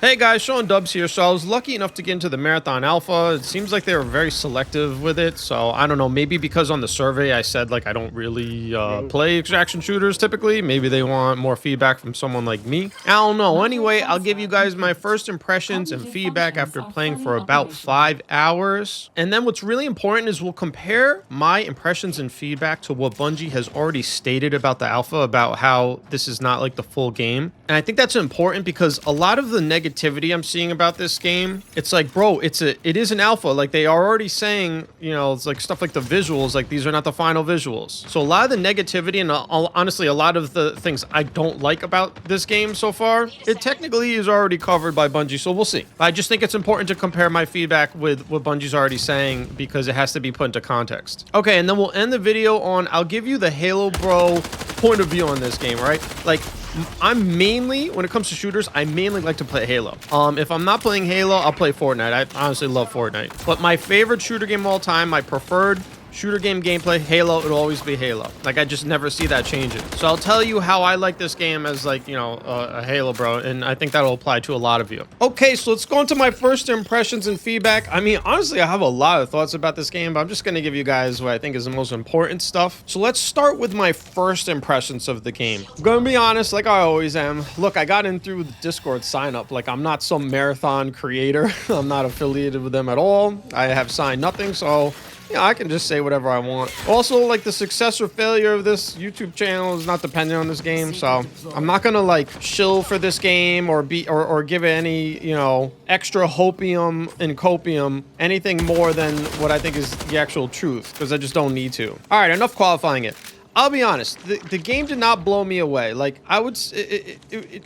Hey guys, Sean Dubs here. So I was lucky enough to get into the Marathon Alpha. It seems like they were very selective with it. So I don't know, maybe because on the survey I said like I don't really play extraction shooters typically. Maybe they want more feedback from someone like me. I don't know. Anyway, I'll give you guys my first impressions and feedback after playing for about 5 hours. And then what's really important is we'll compare my impressions and feedback to what Bungie has already stated about the alpha, about how this is not like the full game. And I think that's important because a lot of the negativity I'm seeing about this game, it's like, bro, it is an alpha. Like they are already saying, you know, it's like stuff like the visuals, like these are not the final visuals. So a lot of the negativity and honestly, a lot of the things I don't like about this game so far, it technically is already covered by Bungie. So we'll see. But I just think it's important to compare my feedback with what Bungie's already saying because it has to be put into context. Okay, and then we'll end the video on, I'll give you the Halo Bro point of view on this game, right? Like, I'm mainly, when it comes to shooters, I mainly like to play Halo. If I'm not playing Halo, I'll play Fortnite. I honestly love Fortnite. But my favorite shooter game of all time, my preferred shooter game gameplay, Halo, it'll always be Halo. Like, I just never see that changing. So I'll tell you how I like this game as, like, you know, a Halo bro, and I think that'll apply to a lot of you. Okay, so let's go into my first impressions and feedback. I mean, honestly, I have a lot of thoughts about this game, but I'm just going to give you guys what I think is the most important stuff. So let's start with my first impressions of the game. I'm going to be honest, like I always am. Look, I got in through the Discord sign up. Like, I'm not some Marathon creator. I'm not affiliated with them at all. I have signed nothing, so yeah, I can just say whatever I want. Also, like, the success or failure of this YouTube channel is not dependent on this game, so I'm not gonna like shill for this game or give it any, you know, extra hopium and copium, anything more than what I think is the actual truth, because I just don't need to. All right, enough qualifying it. I'll be honest, the game did not blow me away. Like, I would,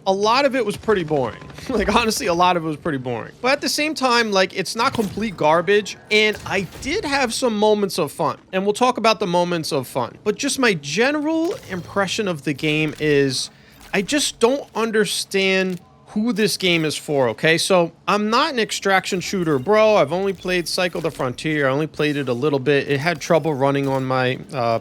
a lot of it was pretty boring. Like, honestly, a lot of it was pretty boring. But at the same time, like, it's not complete garbage. And I did have some moments of fun. And we'll talk about the moments of fun. But just my general impression of the game is, I just don't understand who this game is for, okay? So I'm not an extraction shooter, bro. I've only played Cycle the Frontier. I only played it a little bit. It had trouble running on my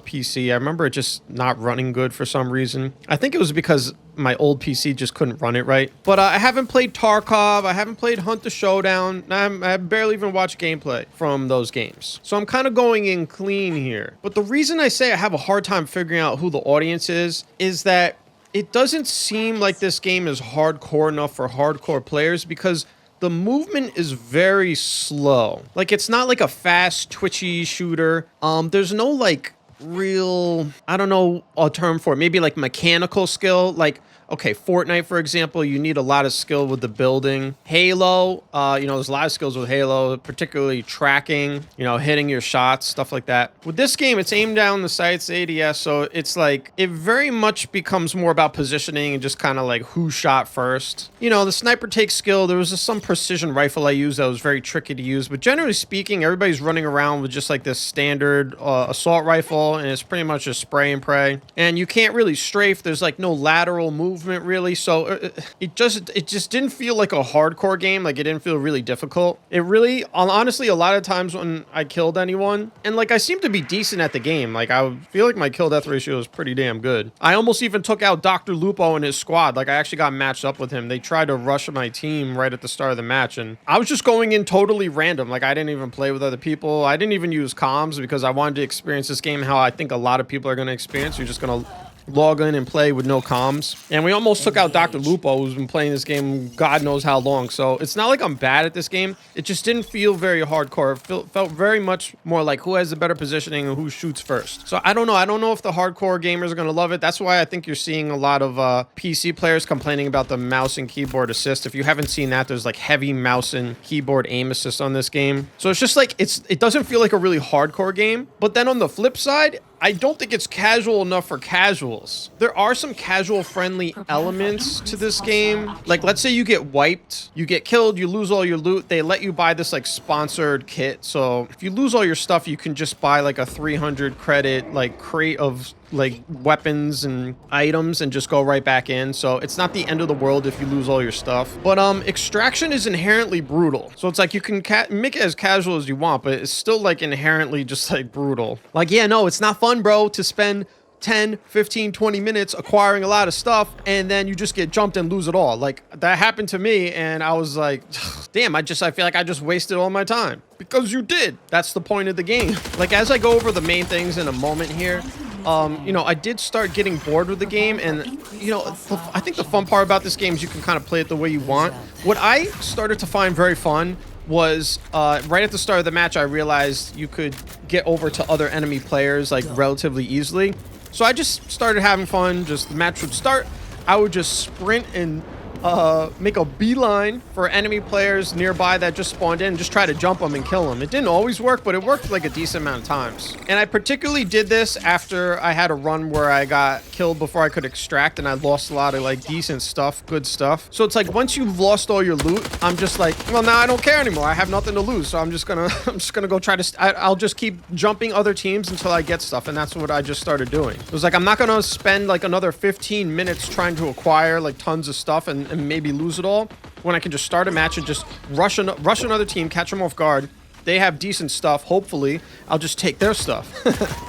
PC. I remember it just not running good for some reason. I think it was because my old PC just couldn't run it right. But I haven't played Tarkov. I haven't played Hunt the Showdown. I barely even watched gameplay from those games. So I'm kind of going in clean here. But the reason I say I have a hard time figuring out who the audience is that it doesn't seem like this game is hardcore enough for hardcore players because the movement is very slow. Like, it's not like a fast, twitchy shooter. There's no, like, real, I don't know a term for it, maybe like mechanical skill. Like, okay, Fortnite, for example, you need a lot of skill with the building. Halo, you know, there's a lot of skills with Halo, particularly tracking, you know, hitting your shots, stuff like that. With this game, it's aimed down the sights, ADS, so it's like, it very much becomes more about positioning and just kind of like who shot first. You know, the sniper takes skill. There was just some precision rifle I used that was very tricky to use, but generally speaking, everybody's running around with just like this standard assault rifle, and it's pretty much just spray and pray. And you can't really strafe. There's like no lateral movement really, so it just didn't feel like a hardcore game. Like, it didn't feel really difficult. It really, honestly, a lot of times when I killed anyone, and like I seem to be decent at the game, like I feel like my kill death ratio is pretty damn good. I almost even took out Dr. Lupo and his squad. Like, I actually got matched up with him. They tried to rush my team right at the start of the match, and I was just going in totally random. Like, I didn't even play with other people. I didn't even use comms because I wanted to experience this game how I think a lot of people are going to experience. You're just going to log in and play with no comms. And we almost took out Dr. Lupo, who's been playing this game God knows how long. So it's not like I'm bad at this game. It just didn't feel very hardcore. It felt very much more like who has the better positioning and who shoots first. So I don't know. I don't know if the hardcore gamers are going to love it. That's why I think you're seeing a lot of PC players complaining about the mouse and keyboard assist. If you haven't seen that, there's like heavy mouse and keyboard aim assist on this game. So it's just like, it doesn't feel like a really hardcore game. But then on the flip side, I don't think it's casual enough for casuals. There are some casual friendly elements to this game. Like, let's say you get wiped, you get killed, you lose all your loot. They let you buy this like sponsored kit. So if you lose all your stuff, you can just buy like a 300 credit like crate of like weapons and items and just go right back in. So it's not the end of the world if you lose all your stuff. But extraction is inherently brutal. So it's like you can make it as casual as you want, but it's still like inherently just like brutal. Like, yeah, no, it's not fun, bro, to spend 10, 15, 20 minutes acquiring a lot of stuff, and then you just get jumped and lose it all. Like, that happened to me, and I was like, damn, I feel like I just wasted all my time. Because you did. That's the point of the game. Like, as I go over the main things in a moment here, you know, I did start getting bored with the game, and, you know, I think the fun part about this game is you can kind of play it the way you want. What I started to find very fun was right at the start of the match, I realized you could get over to other enemy players, like, relatively easily. So I just started having fun. Just the match would start, I would just sprint and make a beeline for enemy players nearby that just spawned in and just try to jump them and kill them. It didn't always work, but it worked like a decent amount of times. And I particularly did this after I had a run where I got killed before I could extract, and I lost a lot of like decent stuff, good stuff. So it's like once you've lost all your loot, I'm just like, well, now I don't care anymore. I have nothing to lose, so I'm just gonna go try to I'll just keep jumping other teams until I get stuff, and that's what I just started doing. It was like, I'm not gonna spend like another 15 minutes trying to acquire like tons of stuff and maybe lose it all when I can just start a match and just rush another team, catch them off guard. They have decent stuff. Hopefully, I'll just take their stuff.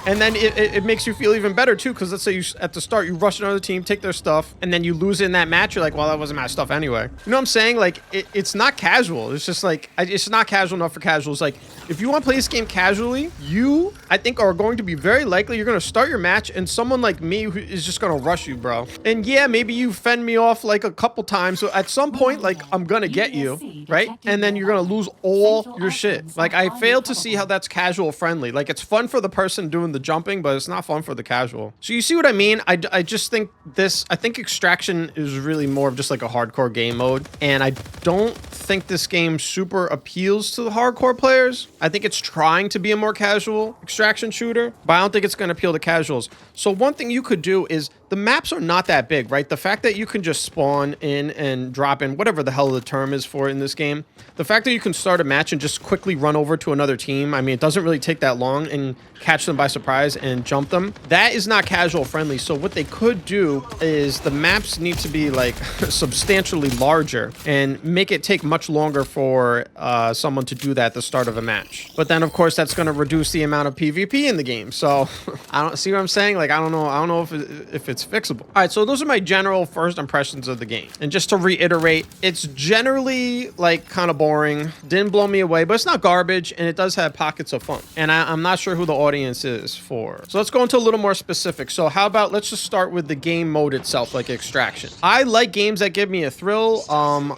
And then it makes you feel even better, too, because let's say at the start, you rush another team, take their stuff, and then you lose in that match. You're like, well, that wasn't my stuff anyway. You know what I'm saying? Like, it's not casual. It's just like, it's not casual enough for casuals. Like, if you want to play this game casually, you, I think, are going to be very likely you're going to start your match, and someone like me who is just going to rush you, bro. And yeah, maybe you fend me off like a couple times. So at some point, like, I'm going to get you, right? And then you're going to lose all your shit. Like, I fail to see how that's casual friendly. Like, it's fun for the person doing the jumping, but it's not fun for the casual. So you see what I mean? I just think I think Extraction is really more of just like a hardcore game mode. And I don't think this game super appeals to the hardcore players. I think it's trying to be a more casual extraction shooter, but I don't think it's going to appeal to casuals. So one thing you could do is, the maps are not that big, right? The fact that you can just spawn in and drop in, whatever the hell the term is for in this game, the fact that you can start a match and just quickly run over to another team, I mean, it doesn't really take that long, and catch them by surprise and jump them. That is not casual friendly. So what they could do is the maps need to be like substantially larger and make it take much longer for someone to do that at the start of a match. But then, of course, that's going to reduce the amount of PvP in the game. So I don't see what I'm saying. Like, I don't know if it's fixable. All right, so those are my general first impressions of the game. And just to reiterate, it's generally like kind of boring. Didn't blow me away, but it's not garbage, and it does have pockets of fun. And I'm not sure who the audience is for. So let's go into a little more specific. So how about, let's just start with the game mode itself, like Extraction. I like games that give me a thrill.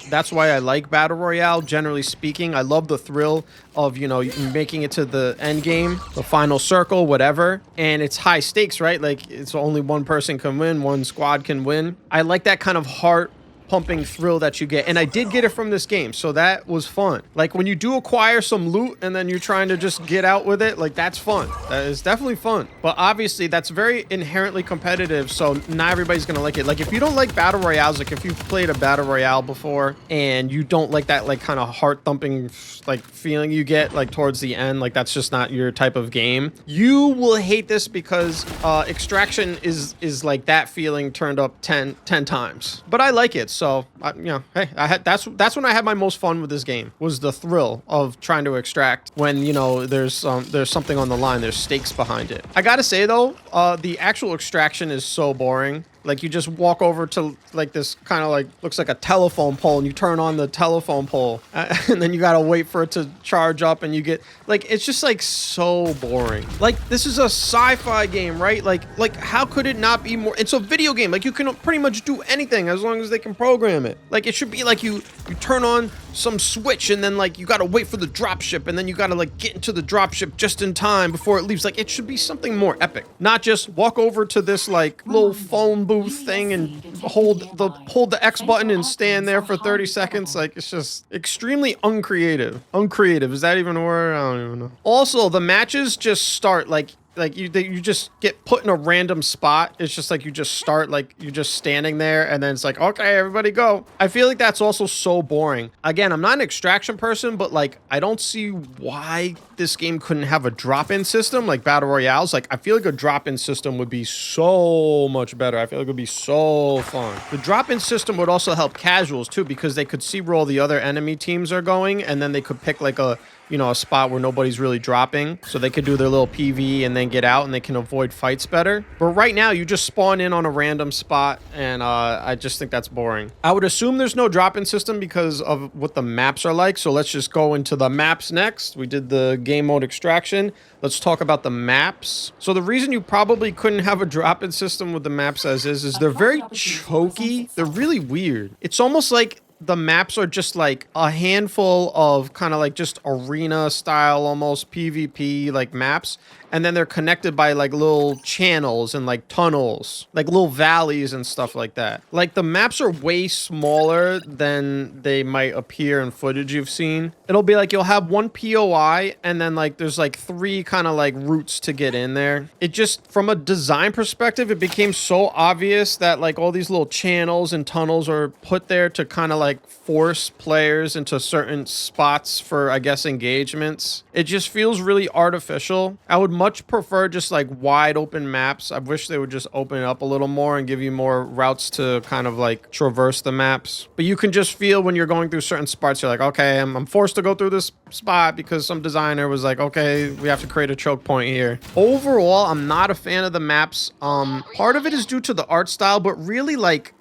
That's why I like Battle Royale, generally speaking. I love the thrill of, you know, making it to the end game, the final circle, whatever. And it's high stakes, right? Like, it's only one person can win, one squad can win. I like that kind of heart pumping thrill that you get, and I did get it from this game, so that was fun. Like, when you do acquire some loot and then you're trying to just get out with it, like, that's fun. That is definitely fun. But obviously that's very inherently competitive, so not everybody's gonna like it. Like, if you don't like battle royales, like if you've played a battle royale before and you don't like that like kind of heart thumping like feeling you get like towards the end, like that's just not your type of game, you will hate this, because Extraction is like that feeling turned up 10 times. But I like it. So, you know, hey, that's when I had my most fun with this game, was the thrill of trying to extract when, you know, there's something on the line, there's stakes behind it. I gotta say, though, the actual extraction is so boring. Like, you just walk over to like this kind of like looks like a telephone pole, and you turn on the telephone pole, and then you gotta wait for it to charge up, and you get like, it's just like so boring. Like, this is a sci-fi game, right? Like how could it not be more? It's a video game. Like, you can pretty much do anything as long as they can program it. Like, it should be like you turn on some switch, and then like you gotta wait for the dropship, and then you gotta like get into the dropship just in time before it leaves. Like, it should be something more epic, not just walk over to this like little phone booth thing and hold the X button and stand there for 30 seconds. Like, it's just extremely uncreative. Uncreative, is that even a word? I don't even know. Also, the matches just start like you just get put in a random spot. It's just like you just start, like you're just standing there, and then it's like, okay, everybody go. I feel like that's also so boring. Again, I'm not an extraction person, but like, I don't see why this game couldn't have a drop-in system like battle royales. Like, I feel like a drop-in system would be so much better. I feel like it would be so fun. The drop-in system would also help casuals too, because they could see where all the other enemy teams are going, and then they could pick like a you know, a spot where nobody's really dropping, so they could do their little PV and then get out, and they can avoid fights better. But right now, you just spawn in on a random spot, and I just think that's boring. I would assume there's no drop-in system because of what the maps are like, so let's just go into the maps next. We did the game mode extraction. Let's talk about the maps. So the reason you probably couldn't have a drop-in system with the maps as is they're very choky. They're really weird. It's almost like the maps are just like a handful of kind of like just arena style, almost PvP like maps. And then they're connected by like little channels and like tunnels, like little valleys and stuff like that. Like the maps are way smaller than they might appear in footage you've seen. It'll be like you'll have one POI and then like there's like 3 kind of like routes to get in there. It just, from a design perspective, it became so obvious that like all these little channels and tunnels are put there to kind of like force players into certain spots for, I guess, engagements. It just feels really artificial. I would much prefer just like wide open maps. I wish they would just open it up a little more and give you more routes to kind of like traverse the maps. But you can just feel when you're going through certain spots, you're like, okay, I'm forced to go through this spot because some designer was like, okay, we have to create a choke point here. Overall, I'm not a fan of the maps. Part of it is due to the art style, but really like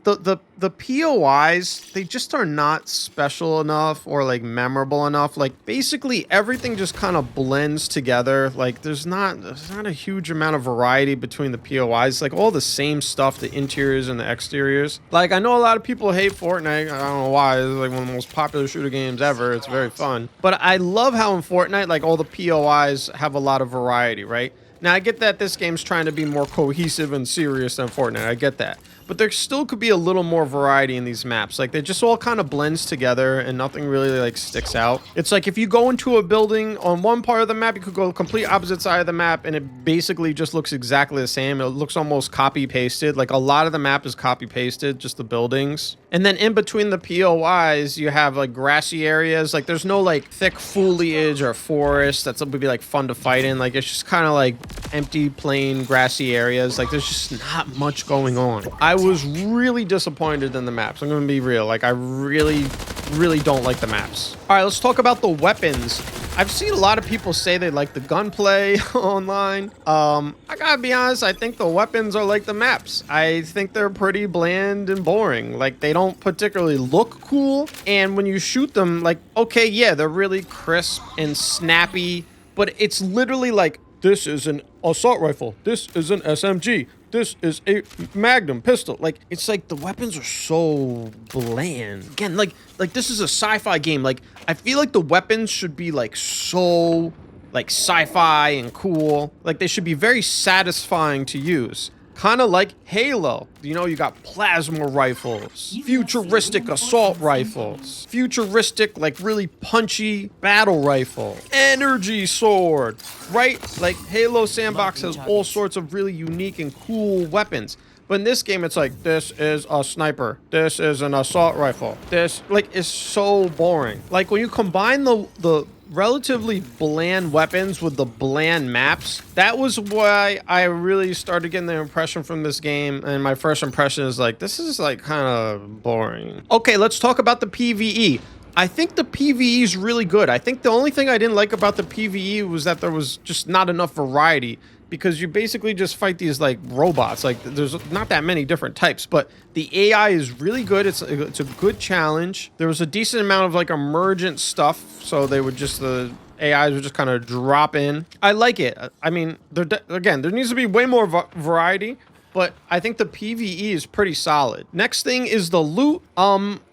the POIs, they just are not special enough or like memorable enough. Like basically everything just kind of blends together. Like there's not a huge amount of variety between the POIs. Like all the same stuff, the interiors and the exteriors. Like I know a lot of people hate Fortnite. I don't know why. It's like one of the most popular shooter games ever. It's very fun. But I love how in Fortnite, like all the POIs have a lot of variety, right? Now I get that this game's trying to be more cohesive and serious than Fortnite. I get that. But there still could be a little more variety in these maps. Like, they just all kind of blends together and nothing really, like, sticks out. It's like if you go into a building on one part of the map, you could go the complete opposite side of the map, and it basically just looks exactly the same. It looks almost copy-pasted. Like, a lot of the map is copy-pasted, just the buildings. And then in between the POIs, you have, like, grassy areas. Like, there's no, like, thick foliage or forest that's would be, like, fun to fight in. Like, it's just kind of, like, empty, plain, grassy areas. Like, there's just not much going on. I was really disappointed in the maps. I'm gonna be real. Like, I really don't like the maps. All right, let's talk about the weapons. I've seen a lot of people say they like the gunplay online. I gotta be honest, I think the weapons are like the maps. I think they're pretty bland and boring. Like, they don't particularly look cool. And when you shoot them, like, okay, yeah, they're really crisp and snappy, but it's literally like, this is an assault rifle. This is an SMG. This is a Magnum pistol. Like, it's like the weapons are so bland. Again, like this is a sci-fi game. Like, I feel like the weapons should be like so like sci-fi and cool. Like, they should be very satisfying to use. Kind of like Halo. You know, you got plasma rifles, futuristic assault rifles, futuristic, like really punchy battle rifle, energy sword, right? Like Halo Sandbox has all sorts of really unique and cool weapons. But in this game, it's like, this is a sniper. This is an assault rifle. This, like, is so boring. Like, when you combine the relatively bland weapons with the bland maps, that was why I really started getting the impression from this game. And my first impression is like, this is like kind of boring. Okay, let's talk about the PvE. I think the PvE is really good. I think the only thing I didn't like about the PvE was that there was just not enough variety, because you basically just fight these like robots. Like, there's not that many different types, but the AI is really good. It's a good challenge. There was a decent amount of like emergent stuff, so they would just, the AIs would just kind of drop in. I like it. I mean, again, there needs to be way more variety, but I think the PvE is pretty solid. Next thing is the loot.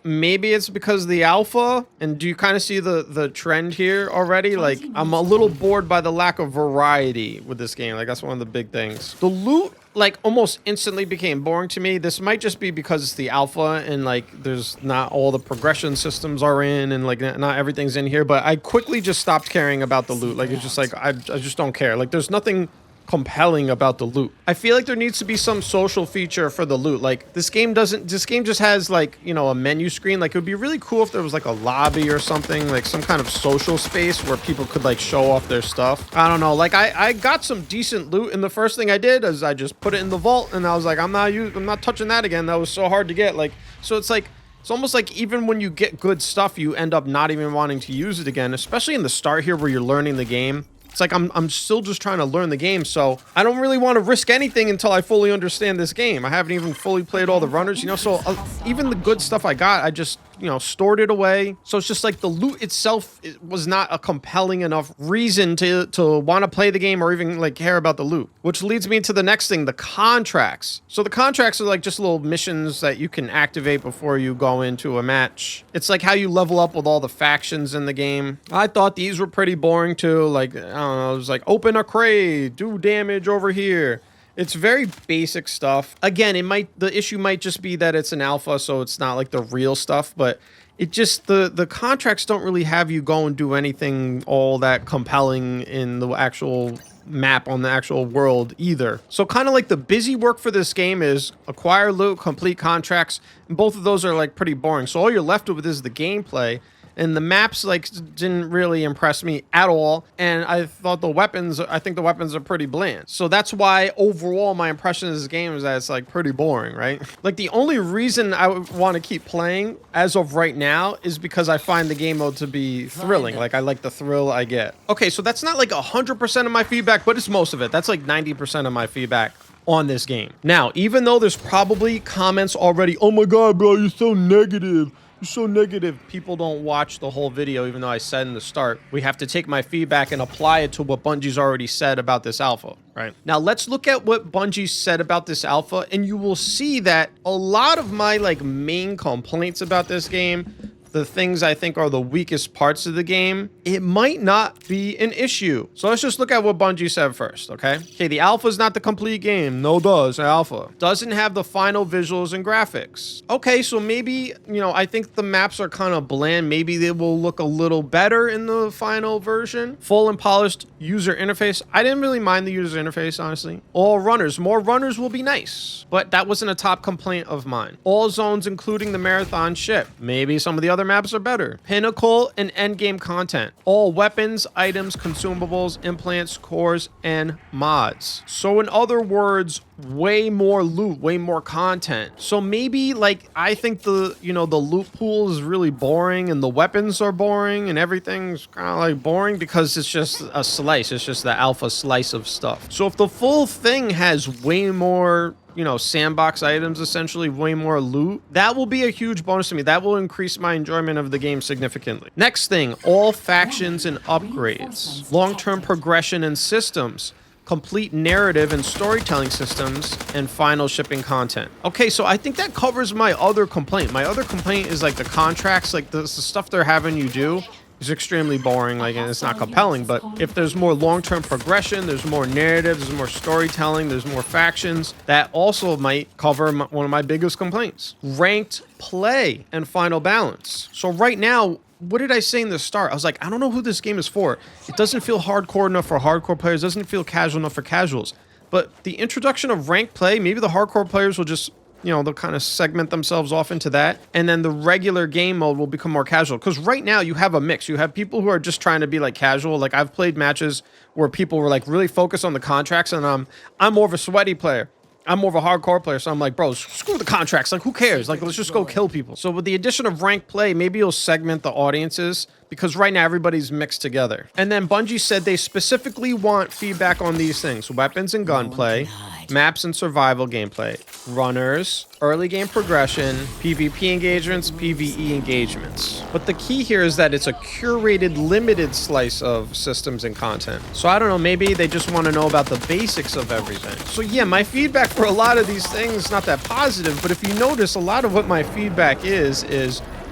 Maybe it's because of the alpha. And do you kind of see the trend here already? Like, I'm a little bored by the lack of variety with this game. Like, that's one of the big things. The loot, like, almost instantly became boring to me. This might just be because it's the alpha and, like, there's not all the progression systems are in and, like, not everything's in here. But I quickly just stopped caring about the loot. Like, it's just like, I just don't care. Like, there's nothing compelling about the loot. I feel like there needs to be some social feature for the loot. Like, this game just has, like, you know, a menu screen. Like, it would be really cool if there was like a lobby or something, like some kind of social space where people could like show off their stuff. I don't know. Like, I got some decent loot, and the first thing I did is I just put it in the vault, and I was like, I'm not touching that again. That was so hard to get. Like, so it's like, It's almost like even when you get good stuff, you end up not even wanting to use it again, especially in the start here where you're learning the game. It's like I'm still just trying to learn the game, so I don't really want to risk anything until I fully understand this game. I haven't even fully played all the runners, you know, so even the good stuff I got, I just, you know, stored it away. So it's just like the loot itself was not a compelling enough reason to want to play the game or even like care about the loot, which leads me to the next thing, the contracts. So the contracts are like just little missions that you can activate before you go into a match. It's like how you level up with all the factions in the game. I thought these were pretty boring too. Like, I don't know, it was like open a crate, do damage over here. It's very basic stuff. Again, the issue might just be that it's an alpha, so it's not like the real stuff, but it just, the contracts don't really have you go and do anything all that compelling in the actual map on the actual world either. So kind of like the busy work for this game is acquire loot, complete contracts, and both of those are like pretty boring. So all you're left with is the gameplay. And the maps like didn't really impress me at all. And I thought I think the weapons are pretty bland. So that's why overall my impression of this game is that it's like pretty boring, right? Like the only reason I would want to keep playing as of right now is because I find the game mode to be thrilling. Like I like the thrill I get. Okay, so that's not like 100% of my feedback, but it's most of it. That's like 90% of my feedback on this game. Now, even though there's probably comments already, oh my God, bro, you're so negative. So negative. People don't watch the whole video, even though I said in the start, we have to take my feedback and apply it to what Bungie's already said about this alpha, right? Now, let's look at what Bungie said about this alpha, and you will see that a lot of my like main complaints about this game, the things I think are the weakest parts of the game, it might not be an issue. So let's just look at what Bungie said first, okay? Okay, the alpha is not the complete game. No does, alpha. Doesn't have the final visuals and graphics. Okay, so maybe, you know, I think the maps are kind of bland. Maybe they will look a little better in the final version. Full and polished user interface. I didn't really mind the user interface, honestly. All runners. More runners will be nice. But that wasn't a top complaint of mine. All zones, including the marathon ship. Maybe some of the other maps are better. Pinnacle and endgame content. All weapons, items, consumables, implants, cores, and mods. So in other words, way more loot, way more content. So maybe like I think the loot pool is really boring and the weapons are boring and everything's kind of like boring because it's just a slice. It's just the alpha slice of stuff. So if the full thing has way more, you know, sandbox items, essentially way more loot, that will be a huge bonus to me. That will increase my enjoyment of the game significantly. Next thing, all factions and upgrades, long-term progression and systems, complete narrative and storytelling systems, and final shipping content. Okay, so I think that covers my other complaint. My other complaint is like the contracts, like the stuff they're having you do is extremely boring, like, and it's not compelling. But if there's more long-term progression, there's more narrative, there's more storytelling, there's more factions, that also might cover one of my biggest complaints. Ranked play and final balance. So right now, what did I say in the start? I was like, I don't know who this game is for. It doesn't feel hardcore enough for hardcore players. It doesn't feel casual enough for casuals. But the introduction of ranked play, maybe the hardcore players will just, you know, they'll kind of segment themselves off into that. And then the regular game mode will become more casual. Because right now you have a mix. You have people who are just trying to be like casual. Like I've played matches where people were like really focused on the contracts, and I'm more of a sweaty player. I'm more of a hardcore player, so I'm like, bro, screw the contracts. Like, who cares? Like, let's just go kill people. So with the addition of ranked play, maybe you'll segment the audiences, because right now everybody's mixed together. And then Bungie said they specifically want feedback on these things: weapons and gunplay, maps and survival gameplay, runners, early game progression, PvP engagements, PvE engagements. But the key here is that it's a curated, limited slice of systems and content. So I don't know, maybe they just want to know about the basics of everything. So yeah, my feedback for a lot of these things is not that positive, but if you notice, a lot of what my feedback is,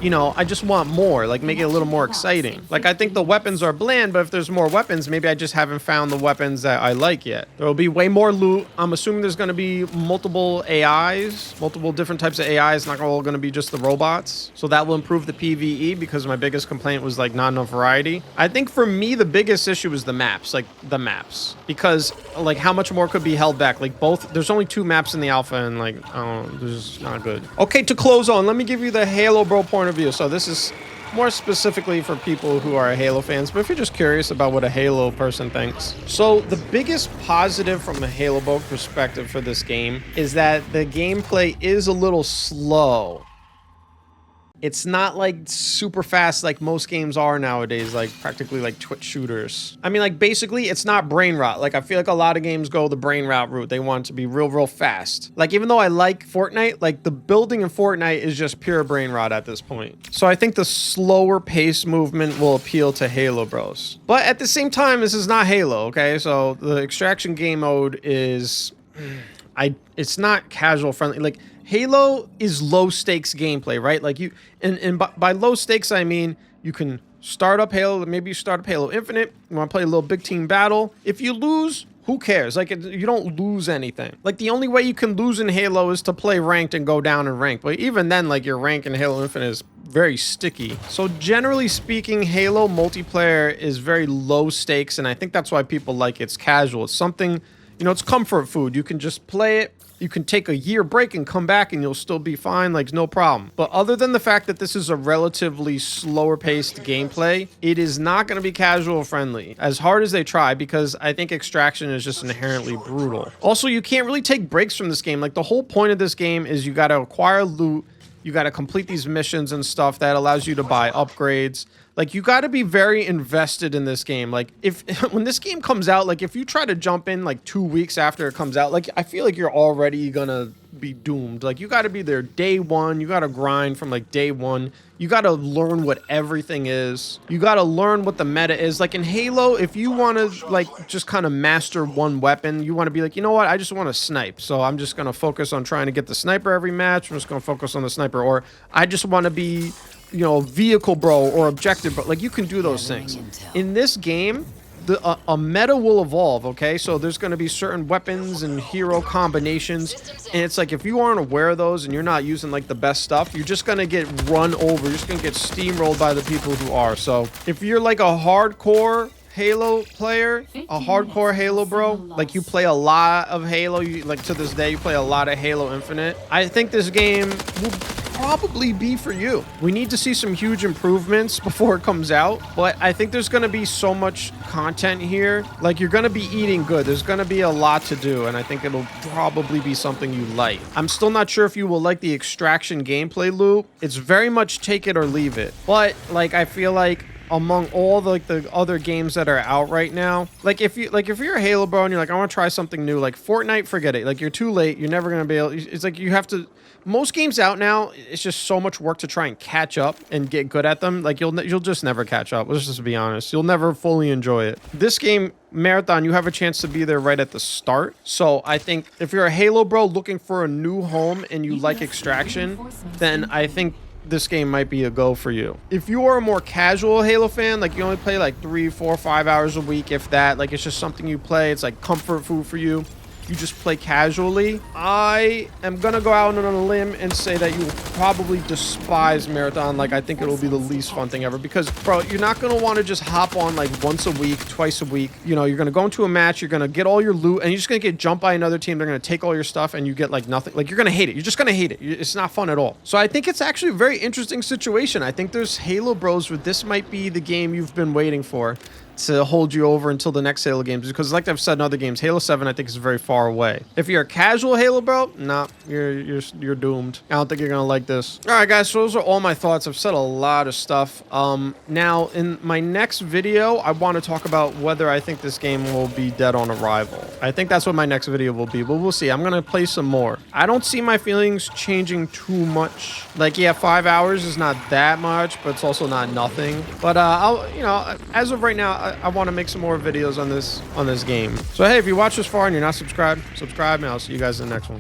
you know, I just want more, like make it a little more exciting. Like I think the weapons are bland, but if there's more weapons, maybe I just haven't found the weapons that I like yet. There will be way more loot. I'm assuming there's going to be multiple AIs, multiple different types of AIs, not all going to be just the robots. So that will improve the PvE, because my biggest complaint was like not enough variety. I think for me, the biggest issue is the maps, because like how much more could be held back? Like there's only 2 maps in the alpha, and like, oh, this is not good. Okay, to close on, let me give you the Halo Bro point of view. So this is more specifically for people who are Halo fans, but if you're just curious about what a Halo person thinks. So the biggest positive from a Halo Bro perspective for this game is that the gameplay is a little slow. It's not like super fast like most games are nowadays, like practically like Twitch shooters. I mean, like basically it's not brain rot. Like I feel like a lot of games go the brain rot route. They want it to be real fast. Like even though I like Fortnite, like the building in Fortnite is just pure brain rot at this point. So I think the slower pace movement will appeal to Halo bros. But at the same time, this is not Halo, okay? So the extraction game mode is, it's not casual friendly. Like Halo is low stakes gameplay, right? Like you, and by low stakes, I mean, you can start up Halo, maybe you start up Halo Infinite, you want to play a little big team battle. If you lose, who cares? Like you don't lose anything. Like the only way you can lose in Halo is to play ranked and go down in rank. But even then, like your rank in Halo Infinite is very sticky. So generally speaking, Halo multiplayer is very low stakes. And I think that's why people like it. It's casual. It's something, you know, it's comfort food. You can just play it. You can take a year break and come back and you'll still be fine, like no problem. But other than the fact that this is a relatively slower paced gameplay, it is not going to be casual friendly, as hard as they try, because I think extraction is just inherently brutal. Also, you can't really take breaks from this game. Like the whole point of this game is you got to acquire loot, you got to complete these missions and stuff that allows you to buy upgrades. Like you got to be very invested in this game. Like if when this game comes out, like if you try to jump in like 2 weeks after it comes out, like I feel like you're already gonna be doomed. Like you got to be there day one. You got to grind from like day one. You got to learn what everything is. You got to learn what the meta is. Like in Halo, if you want to like just kind of master one weapon, you want to be like, you know what? I just want to snipe. So I'm just going to focus on trying to get the sniper every match. I'm just going to focus on the sniper. Or I just want to be, you know, vehicle bro or objective bro. Like you can do those things. In this game, a meta will evolve, okay? So there's going to be certain weapons and hero combinations, and it's like if you aren't aware of those and you're not using like the best stuff, you're just going to get run over. You're just going to get steamrolled by the people who are. So if you're like a hardcore Halo player, a hardcore Halo bro, like you play a lot of Halo, you like to this day you play a lot of Halo Infinite, I think this game will probably be for you. We need to see some huge improvements before it comes out, but I think there's going to be so much content here. Like you're going to be eating good. There's going to be a lot to do, and I think it'll probably be something you like. I'm still not sure if you will like the extraction gameplay loop. It's very much take it or leave it, but like I feel like among all the other games that are out right now, like if you're a Halo bro and you're like, I want to try something new, like Fortnite, forget it. Like you're too late. You're never going to be able, it's like you have to, most games out now, it's just so much work to try and catch up and get good at them. Like you'll just never catch up. Let's just be honest. You'll never fully enjoy it. This game, Marathon, you have a chance to be there right at the start. So I think if you're a Halo bro looking for a new home and you like extraction, then I think this game might be a go for you. If you are a more casual Halo fan, like you only play like 3, 4, 5 hours a week, if that, like it's just something you play, it's like comfort food for you, you just play casually, I am gonna go out on a limb and say that you will probably despise Marathon. Like I think it'll be the least fun thing ever, because bro, you're not gonna want to just hop on like once a week, twice a week. You know, you're gonna go into a match, you're gonna get all your loot, and you're just gonna get jumped by another team. They're gonna take all your stuff and you get like nothing. Like you're gonna hate it. You're just gonna hate it. It's not fun at all. So I think it's actually a very interesting situation. I think there's Halo bros where this might be the game you've been waiting for to hold you over until the next Halo games, because like I've said in other games, Halo 7 I think is very far away. If you're a casual Halo bro, nah, you're doomed. I don't think you're gonna like this. All right guys, so those are all my thoughts. I've said a lot of stuff. Now in my next video I want to talk about whether I think this game will be dead on arrival. I think that's what my next video will be, but we'll see. I'm gonna play some more. I don't see my feelings changing too much. Like yeah, 5 hours is not that much, but it's also not nothing. But I'll, you know, as of right now, I want to make some more videos on this game. So hey, if you watch this far and you're not subscribed, subscribe, and I'll see you guys in the next one.